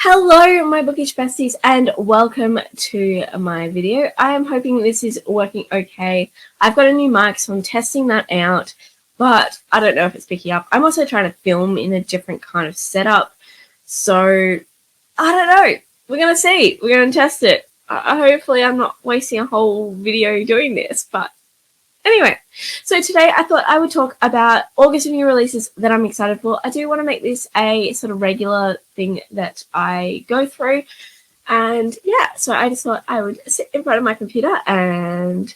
Hello my bookish besties and welcome to my video. I am hoping this is working okay. I've got a new mic so I'm testing that out, but I don't know if it's picking up. I'm also trying to film in a different kind of setup, so I don't know. We're going to see. We're going to test it. Hopefully I'm not wasting a whole video doing this, but anyway, so today I thought I would talk about August new releases that I'm excited for. I do want to make this a sort of regular thing that I go through. And yeah, so I just thought I would sit in front of my computer and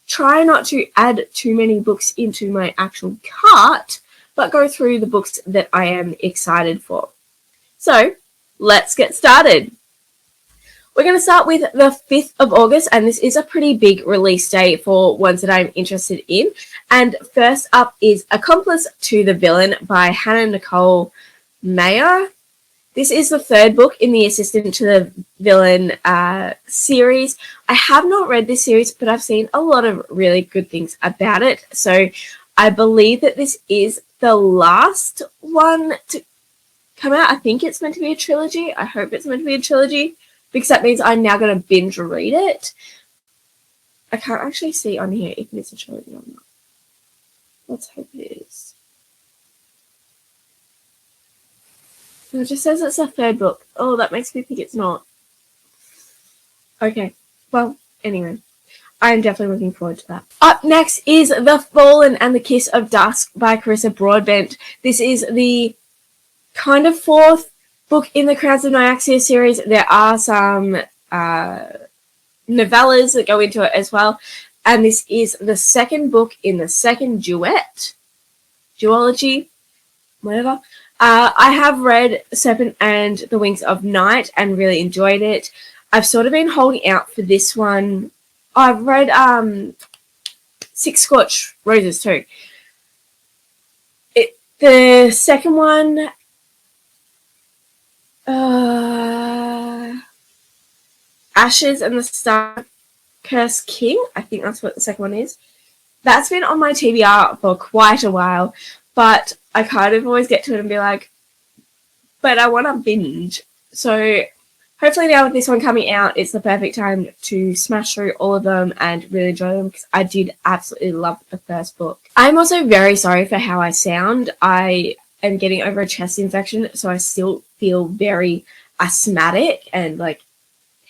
try not to add too many books into my actual cart, but go through the books that I am excited for. So let's get started. We're going to start with the 5th of August, and this is a pretty big release day for ones that I'm interested in. And first up is Accomplice to the Villain by Hamm and Nicole Maehrer. This is the third book in the Assistant to the Villain series. I have not read this series, but I've seen a lot of really good things about it. So I believe that this is the last one to come out. I think it's meant to be a trilogy. I hope it's meant to be a trilogy, because that means I'm now going to binge read it. I can't actually see on here if it's a trilogy or not. Let's hope it is. No, it just says it's a third book. Oh, that makes me think it's not. Okay, well, anyway. I'm definitely looking forward to that. Up next is The Fallen and the Kiss of Dusk by Carissa Broadbent. This is the kind of fourth book in the Crowns of Nyaxia series. There are some novellas that go into it as well, and this is the second book in the second duology, whatever. I have read Serpent and the Wings of Night and really enjoyed it. I've sort of been holding out for this one. I've read Six Scorched Roses too. The second one, Ashes and the Star Cursed King, I think that's what the second one is. That's been on my TBR for quite a while, but I kind of always get to it and be like, but I want to binge. So hopefully now with this one coming out, it's the perfect time to smash through all of them and really enjoy them, because I did absolutely love the first book. I'm also very sorry for how I sound. I am getting over a chest infection, so I still feel very asthmatic and like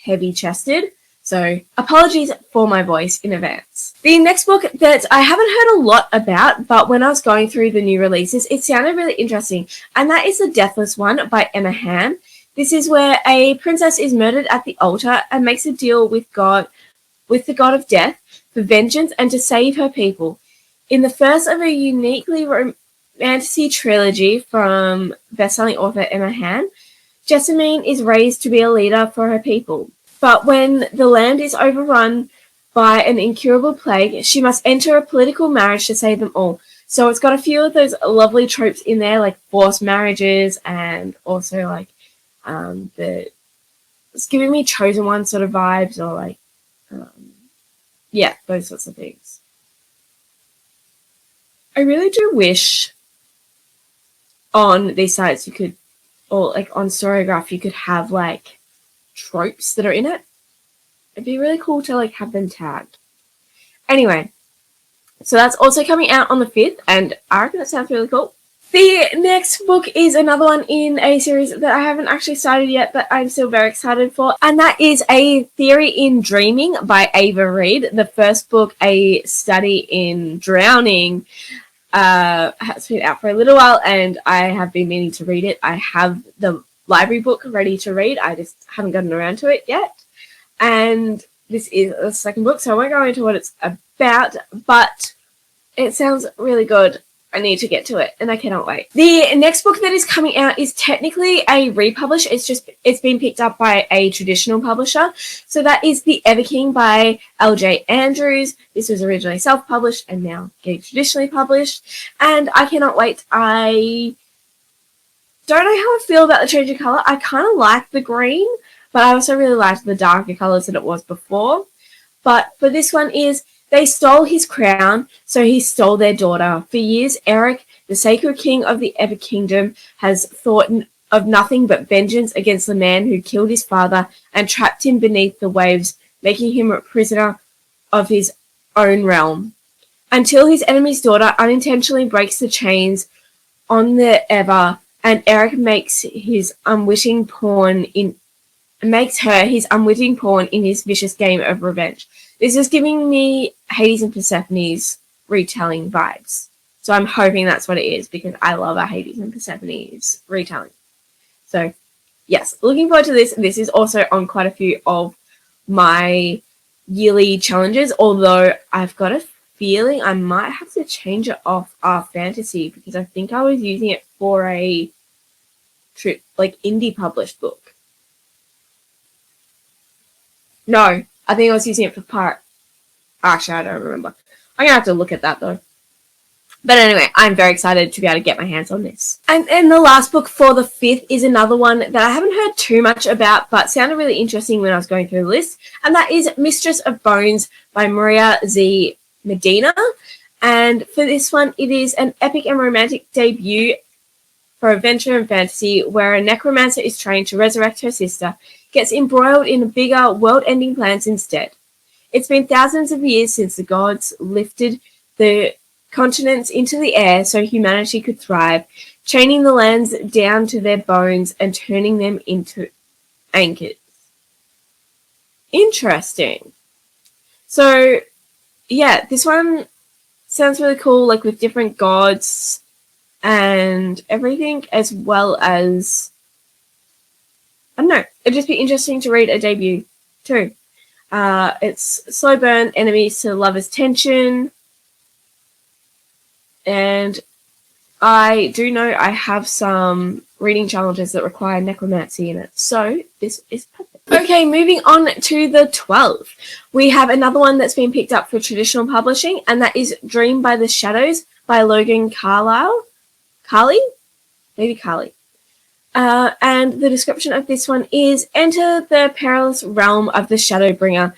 heavy chested, so apologies for my voice in advance. The next book that I haven't heard a lot about, but when I was going through the new releases, it sounded really interesting, and that is the Deathless one by Hamm. This is where a princess is murdered at the altar and makes a deal with the god of death for vengeance and to save her people. In the first of a uniquely fantasy trilogy from best-selling author Hamm, Jessamine is raised to be a leader for her people. But when the land is overrun by an incurable plague, she must enter a political marriage to save them all. So it's got a few of those lovely tropes in there, like forced marriages, and also like it's giving me Chosen One sort of vibes, or like yeah, those sorts of things. I really do wish on these sites you could, or like on Storygraph, you could have like tropes that are in it. It'd be really cool to like have them tagged. Anyway, so that's also coming out on the 5th, and I reckon that sounds really cool. The next book is another one in a series that I haven't actually started yet, but I'm still very excited for, and that is A Theory in Dreaming by Reid. The first book, A Study in Drowning, has been out for a little while, and I have been meaning to read it. I have the library book ready to read. I just haven't gotten around to it yet. And this is the second book, so I won't go into what it's about, but it sounds really good. I need to get to it, and I cannot wait. The next book that is coming out is technically a republish. It's been picked up by a traditional publisher. So that is The Everking by L.J. Andrews. This was originally self-published and now getting traditionally published. And I cannot wait. I don't know how I feel about the change of colour. I kind of like the green, but I also really liked the darker colours than it was before. But for this one is, they stole his crown, so he stole their daughter. For years, Eric, the sacred king of the Ever Kingdom, has thought of nothing but vengeance against the man who killed his father and trapped him beneath the waves, making him a prisoner of his own realm. Until his enemy's daughter unintentionally breaks the chains on the Ever, and Eric makes her his unwitting pawn in his vicious game of revenge. This is giving me Hades and Persephone's retelling vibes. So I'm hoping that's what it is, because I love a Hades and Persephone's retelling. So, yes, looking forward to this. This is also on quite a few of my yearly challenges, although I've got a feeling I might have to change it off our fantasy, because I think I was using it for a indie published book. No, I think I was using it for part. Actually, I don't remember. I'm gonna have to look at that though. But anyway, I'm very excited to be able to get my hands on this. And then the last book for the 5th is another one that I haven't heard too much about, but sounded really interesting when I was going through the list. And that is Mistress of Bones by Maria Z. Medina. And for this one, it is an epic and romantic debut for adventure and fantasy, where a necromancer is trained to resurrect her sister, gets embroiled in bigger, world-ending plans instead. It's been thousands of years since the gods lifted the continents into the air so humanity could thrive, chaining the lands down to their bones and turning them into anchors. Interesting. So, yeah, this one sounds really cool, like with different gods and everything, as well as, I don't know, it'd just be interesting to read a debut too. It's slow burn enemies to lovers' tension. And I do know I have some reading challenges that require necromancy in it. So this is perfect. Okay, moving on to the 12th. We have another one that's been picked up for traditional publishing, and that is Dream by the Shadows by Logan Karlie? Maybe Karlie. And the description of this one is: enter the perilous realm of the Shadowbringer,